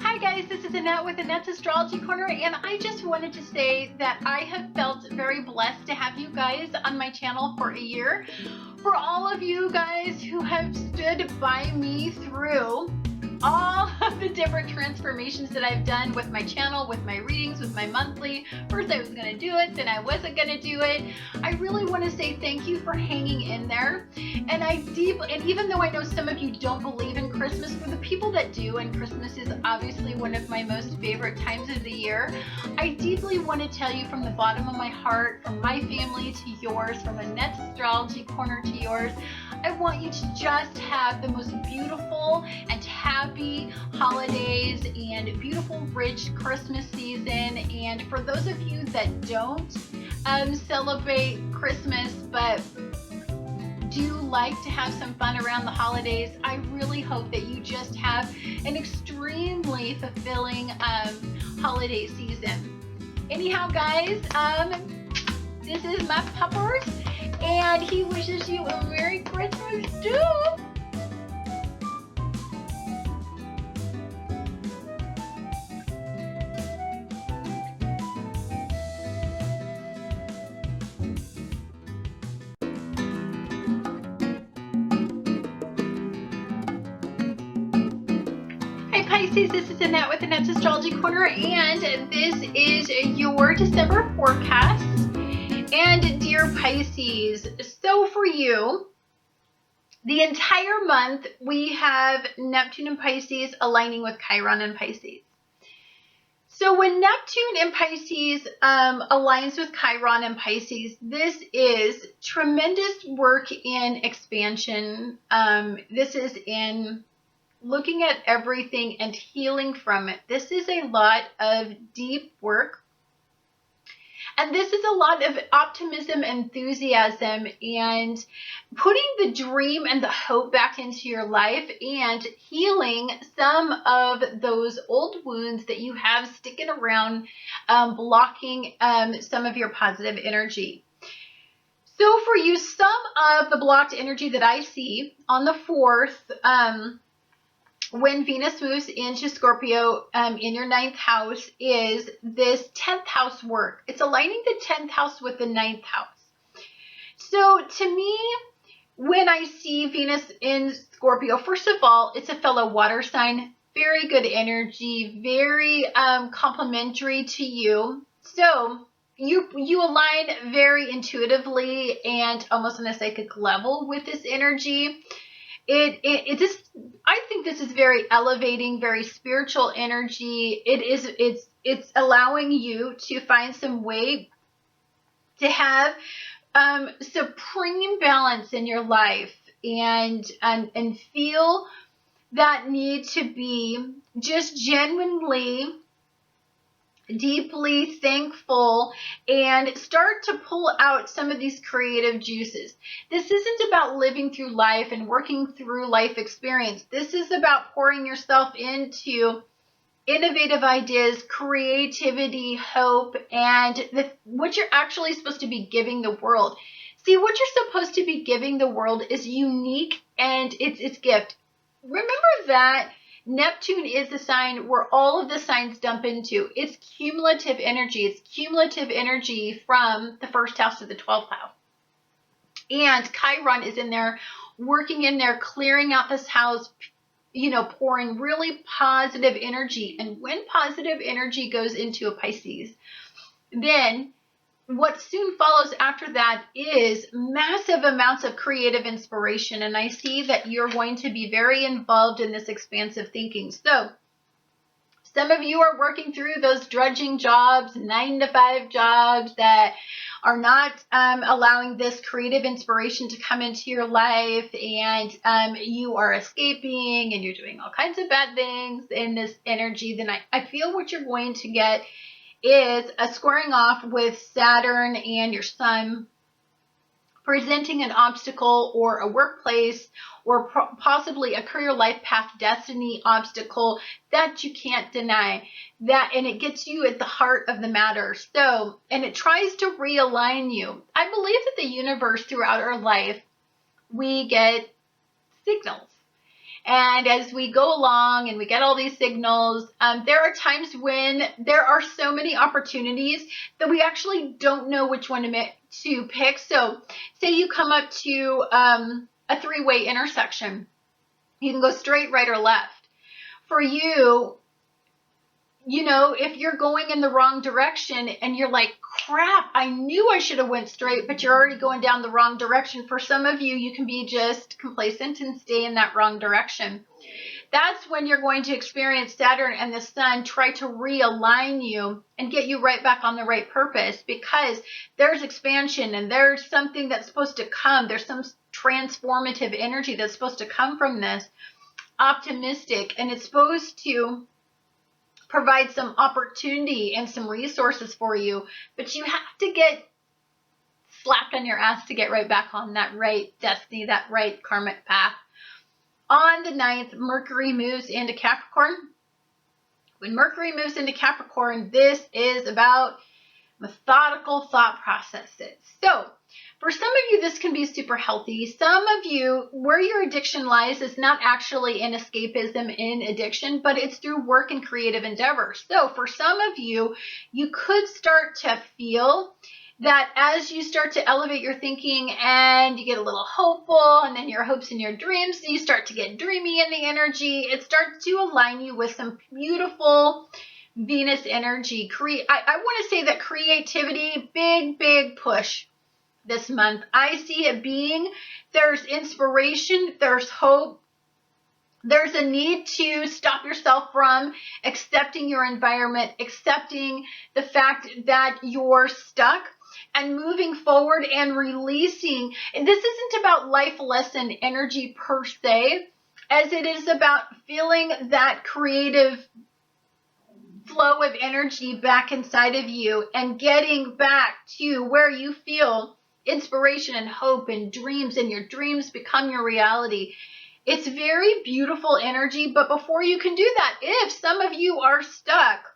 Hi guys, this is Annette with Annette's Astrology Corner, and I just wanted to say that I have felt very blessed to have you guys on my channel for a year. For all of you guys who have stood by me through all of the different transformations that I've done with my channel, with my readings, with my monthly. First I was going to do it, then I wasn't going to do it. I really want to say thank you for hanging in there. And even though I know some of you don't believe in Christmas, for the people that do, and Christmas is obviously one of my most favorite times of the year, I deeply want to tell you from the bottom of my heart, from my family to yours, from Annette's Astrology Corner to yours, I want you to just have the most beautiful and happy holidays and beautiful, rich Christmas season. And for those of you that don't celebrate Christmas but do like to have some fun around the holidays, I really hope that you just have an extremely fulfilling holiday season. Anyhow, guys, this is my puppers, and he wishes you a Merry Christmas too. Hi Pisces, this is Annette with Annette's Astrology Corner, and this is your December forecast. And dear Pisces, so for you, the entire month we have Neptune in Pisces aligning with Chiron in Pisces. So when Neptune in Pisces aligns with Chiron in Pisces, this is tremendous work in expansion. This is in looking at everything and healing from it. This is a lot of deep work. And this is a lot of optimism, enthusiasm, and putting the dream and the hope back into your life and healing some of those old wounds that you have sticking around, blocking some of your positive energy. So for you, some of the blocked energy that I see on the 4th, when Venus moves into Scorpio in your 9th house, is this 10th house work. It's aligning the 10th house with the 9th house. So to me, when I see Venus in Scorpio, first of all, it's a fellow water sign, very good energy, very complementary to you. So you align very intuitively and almost on a psychic level with this energy. It just, I think this is very elevating, very spiritual energy. It's allowing you to find some way to have supreme balance in your life and feel that need to be just genuinely deeply thankful and start to pull out some of these creative juices. This isn't about living through life and working through life experience. This is about pouring yourself into innovative ideas, creativity, hope, and what you're actually supposed to be giving the world. See, what you're supposed to be giving the world is unique and it's gift. Remember that Neptune is the sign where all of the signs dump into. It's cumulative energy. It's cumulative energy from the 1st house to the 12th house. And Chiron is in there, working in there, clearing out this house, pouring really positive energy. And when positive energy goes into a Pisces, then what soon follows after that is massive amounts of creative inspiration. And I see that you're going to be very involved in this expansive thinking. So some of you are working through those drudging jobs, 9-to-5 jobs that are not allowing this creative inspiration to come into your life, and you are escaping and you're doing all kinds of bad things in this energy. Then I feel what you're going to get is a squaring off with Saturn and your Sun, presenting an obstacle or a workplace or possibly a career life path destiny obstacle that you can't deny. And it gets you at the heart of the matter. So, and it tries to realign you. I believe that the universe throughout our life, we get signals. And as we go along and we get all these signals, there are times when there are so many opportunities that we actually don't know which one to pick. So say you come up to a three-way intersection. You can go straight, right, or left. For you, if you're going in the wrong direction and you're like, crap, I knew I should have went straight, but you're already going down the wrong direction. For some of you, you can be just complacent and stay in that wrong direction. That's when you're going to experience Saturn and the Sun try to realign you and get you right back on the right purpose, because there's expansion and there's something that's supposed to come. There's some transformative energy that's supposed to come from this, optimistic, and it's supposed to provide some opportunity and some resources for you, but you have to get slapped on your ass to get right back on that right destiny, that right karmic path. On the 9th, Mercury moves into Capricorn. When Mercury moves into Capricorn, this is about methodical thought processes. So for some of you, this can be super healthy. Some of you, where your addiction lies is not actually in escapism in addiction, but it's through work and creative endeavors. So for some of you, you could start to feel that as you start to elevate your thinking and you get a little hopeful, and then your hopes and your dreams, you start to get dreamy in the energy. It starts to align you with some beautiful Venus energy. I want to say that creativity, big push this month. I see it being, there's inspiration, there's hope, there's a need to stop yourself from accepting your environment, accepting the fact that you're stuck, and moving forward and releasing. And this isn't about life lesson energy per se, as it is about feeling that creative flow of energy back inside of you and getting back to where you feel inspiration and hope and dreams, and your dreams become your reality. It's very beautiful energy, but before you can do that, if some of you are stuck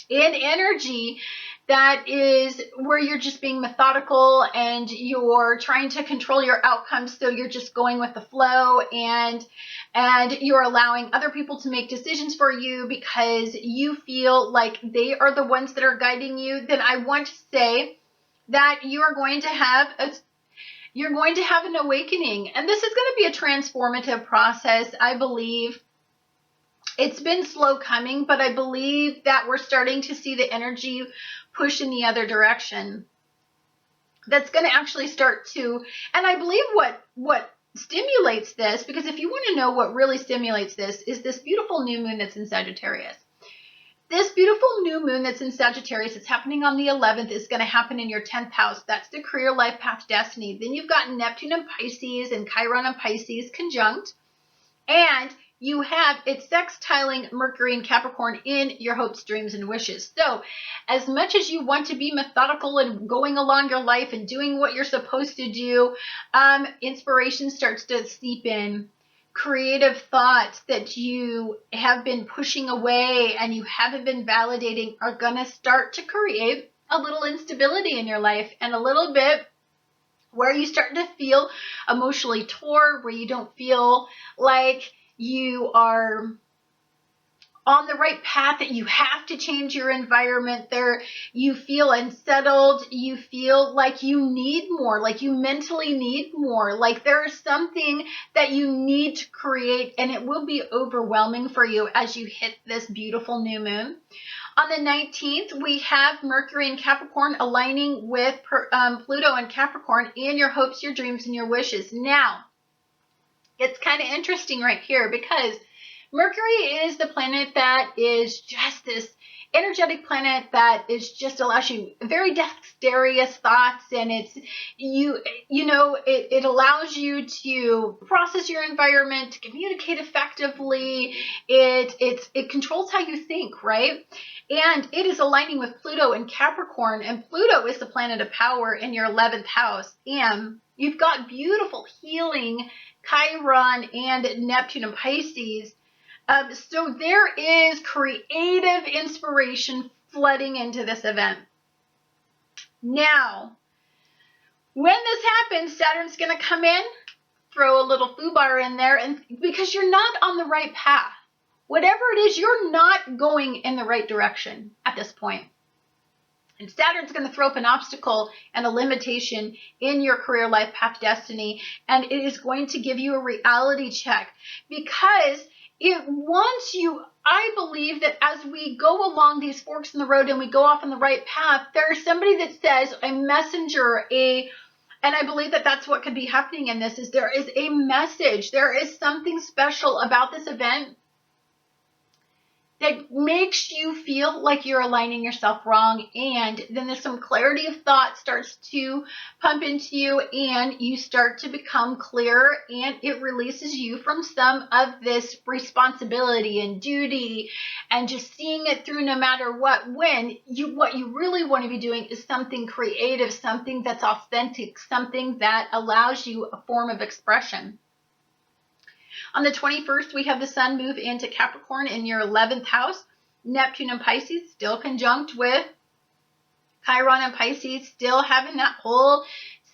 in energy that is where you're just being methodical and you're trying to control your outcomes, so you're just going with the flow and you're allowing other people to make decisions for you because you feel like they are the ones that are guiding you, then I want to say that you're going to have an awakening, and this is going to be a transformative process. I believe it's been slow coming, but I believe that we're starting to see the energy push in the other direction. That's going to actually start to, and I believe what stimulates this, because if you want to know what really stimulates this, is this beautiful new moon that's in Sagittarius. This beautiful new moon that's in Sagittarius, it's happening on the 11th, is going to happen in your 10th house. That's the career, life path, destiny. Then you've got Neptune and Pisces and Chiron and Pisces conjunct. And you have it sextiling Mercury and Capricorn in your hopes, dreams, and wishes. So as much as you want to be methodical and going along your life and doing what you're supposed to do, inspiration starts to seep in. Creative thoughts that you have been pushing away and you haven't been validating are going to start to create a little instability in your life, and a little bit where you start to feel emotionally torn, where you don't feel like you are on the right path, that you have to change your environment. There, you feel unsettled, you feel like you need more, like you mentally need more, like there is something that you need to create, and it will be overwhelming for you as you hit this beautiful new moon. On the 19th, we have Mercury in Capricorn aligning with Pluto in Capricorn in your hopes, your dreams, and your wishes. Now, it's kind of interesting right here, because Mercury is the planet that is just this energetic planet that is just allows you very dexterous thoughts, and it's it allows you to process your environment, to communicate effectively. It controls how you think, right? And it is aligning with Pluto in Capricorn, and Pluto is the planet of power in your 11th house. And you've got beautiful healing Chiron and Neptune and Pisces. So there is creative inspiration flooding into this event. Now, when this happens, Saturn's going to come in throw a little foobar in there, and because you're not on the right path. Whatever it is, you're not going in the right direction at this point. And Saturn's going to throw up an obstacle and a limitation in your career, life, path, destiny, and it is going to give you a reality check, because it wants you. I believe that as we go along these forks in the road and we go off on the right path, there's somebody that says, a messenger, and I believe that that's what could be happening in this, is there is a message. There is something special about this event that makes you feel like you're aligning yourself wrong, and then there's some clarity of thought starts to pump into you, and you start to become clearer, and it releases you from some of this responsibility and duty and just seeing it through no matter what. When what you really want to be doing is something creative, something that's authentic, something that allows you a form of expression. On the 21st, we have the sun move into Capricorn in your 11th house. Neptune and Pisces still conjunct with Chiron and Pisces, still having that whole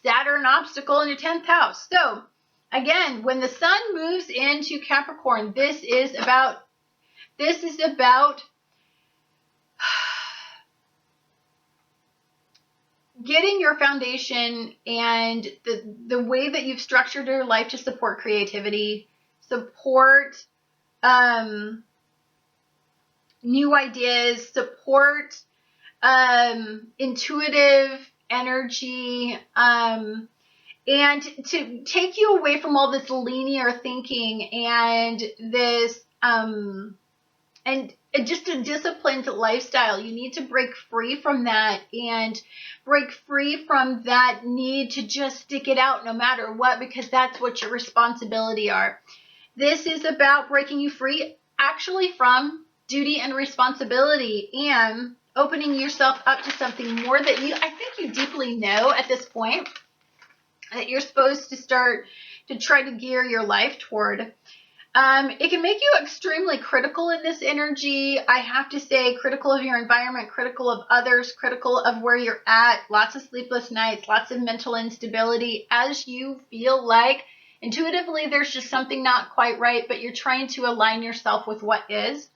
Saturn obstacle in your 10th house. So again, when the sun moves into Capricorn, this is about getting your foundation and the way that you've structured your life to support creativity, support new ideas, support intuitive energy, and to take you away from all this linear thinking and this and just a disciplined lifestyle. You need to break free from that and break free from that need to just stick it out no matter what, because that's what your responsibility are. This is about breaking you free actually from duty and responsibility and opening yourself up to something more that I think you deeply know at this point that you're supposed to start to try to gear your life toward. It can make you extremely critical in this energy. I have to say, critical of your environment, critical of others, critical of where you're at, lots of sleepless nights, lots of mental instability as you feel like intuitively there's just something not quite right, but you're trying to align yourself with what is.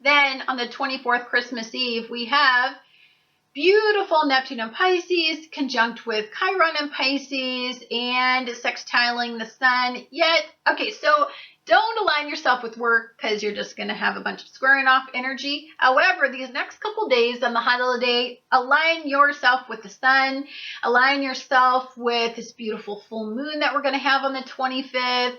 Then on the 24th, Christmas Eve, we have beautiful Neptune and Pisces conjunct with Chiron and Pisces and sextiling the sun. Yet, okay, so don't align yourself with work because you're just going to have a bunch of squaring off energy. However, these next couple days on the holiday, align yourself with the sun, align yourself with this beautiful full moon that we're going to have on the 25th.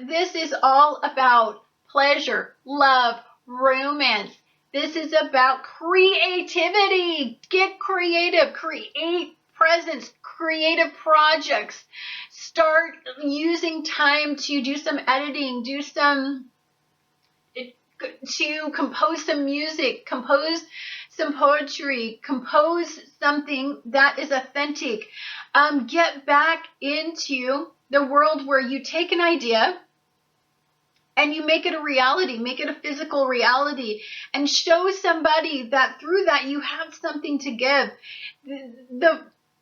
This is all about pleasure, love, romance. This is about creativity. Get creative, create presents, creative projects. Start using time to do some editing, to compose some music, compose some poetry, compose something that is authentic. Get back into the world where you take an idea and you make it a reality, make it a physical reality, and show somebody that through that you have something to give.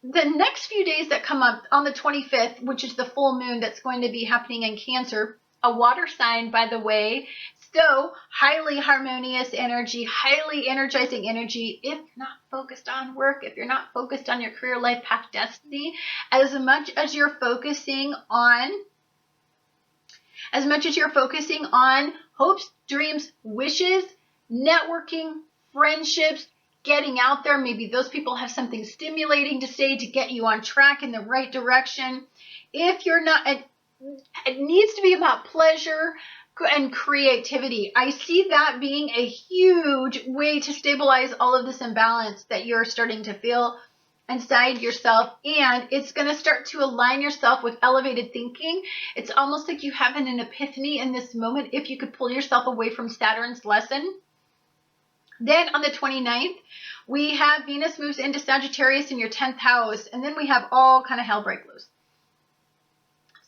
The next few days that come up on the 25th, which is the full moon that's going to be happening in Cancer, a water sign, by the way, so highly harmonious energy, highly energizing energy. If you're not focused on work, if you're not focused on your career, life, path, destiny, as much as you're focusing on hopes, dreams, wishes, networking, friendships, getting out there, maybe those people have something stimulating to say to get you on track in the right direction. If you're not, it needs to be about pleasure and creativity. I see that being a huge way to stabilize all of this imbalance that you're starting to feel inside yourself, and it's going to start to align yourself with elevated thinking. It's almost like you have an epiphany in this moment if you could pull yourself away from Saturn's lesson. Then on the 29th, we have Venus moves into Sagittarius in your 10th house, and then we have all kind of hell break loose.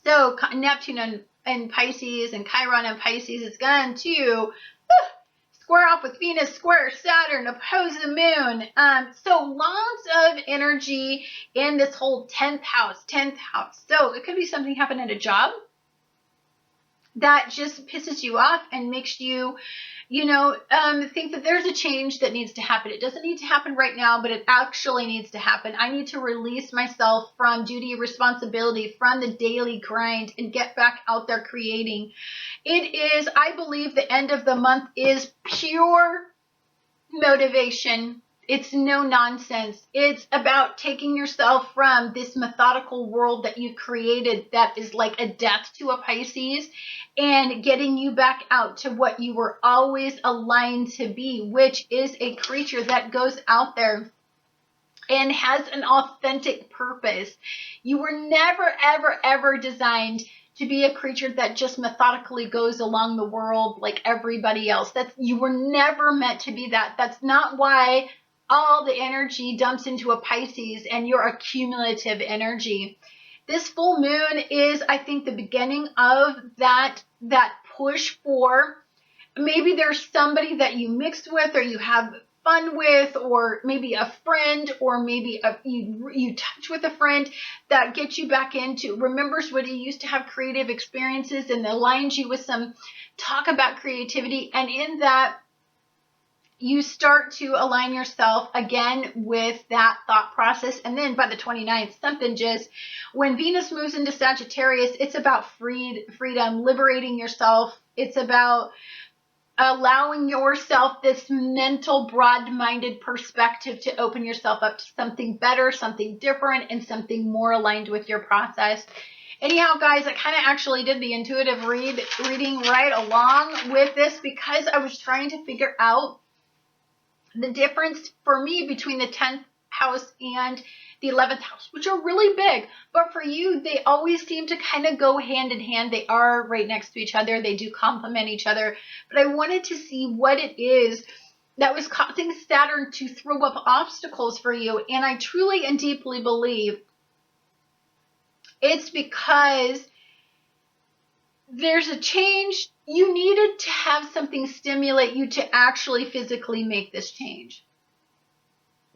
So Neptune and Pisces and Chiron and Pisces is going to square off with Venus, square Saturn, oppose the moon. So lots of energy in this whole 10th house. So it could be something happen at a job that just pisses you off and makes you, think that there's a change that needs to happen. It doesn't need to happen right now, but it actually needs to happen. I need to release myself from duty, responsibility, from the daily grind, and get back out there creating. It is, I believe, the end of the month is pure motivation. It's no nonsense. It's about taking yourself from this methodical world that you've created that is like a death to a Pisces, and getting you back out to what you were always aligned to be, which is a creature that goes out there and has an authentic purpose. You were never, ever, ever designed to be a creature that just methodically goes along the world like everybody else. You were never meant to be that. That's not why all the energy dumps into a Pisces and your accumulative energy. This full moon is, I think, the beginning of that push for, maybe there's somebody that you mix with or you have fun with, or maybe a friend, or maybe you touch with a friend that gets you back into, remembers what you used to have creative experiences and aligns you with some talk about creativity. And in that, you start to align yourself again with that thought process. And then by the 29th, something just, when Venus moves into Sagittarius, it's about freedom, liberating yourself. It's about allowing yourself this mental, broad-minded perspective to open yourself up to something better, something different, and something more aligned with your process. Anyhow, guys, I kind of actually did the intuitive reading right along with this because I was trying to figure out the difference for me between the 10th house and the 11th house, which are really big. But for you, they always seem to kind of go hand in hand. They are right next to each other. They do complement each other. But I wanted to see what it is that was causing Saturn to throw up obstacles for you. And I truly and deeply believe it's because there's a change. You needed to have something stimulate you to actually physically make this change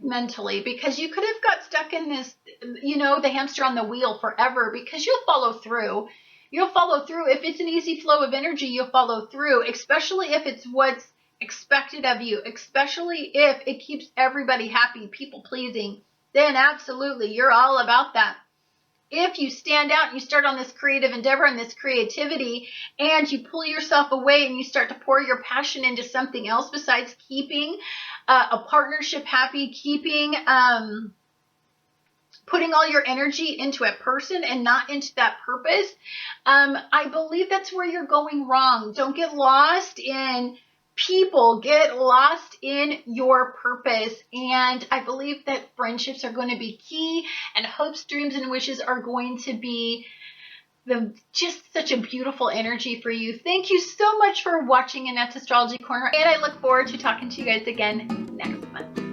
mentally, because you could have got stuck in this, the hamster on the wheel forever, because you'll follow through. You'll follow through. If it's an easy flow of energy, you'll follow through, especially if it's what's expected of you, especially if it keeps everybody happy, people pleasing, then absolutely, you're all about that. If you stand out and you start on this creative endeavor and this creativity, and you pull yourself away and you start to pour your passion into something else besides keeping a partnership happy, putting all your energy into a person and not into that purpose, I believe that's where you're going wrong. Don't get lost in people, get lost in your purpose. And I believe that friendships are going to be key, and hopes, dreams, and wishes are going to be just such a beautiful energy for you. Thank you so much for watching Annette's Astrology Corner, and I look forward to talking to you guys again next month.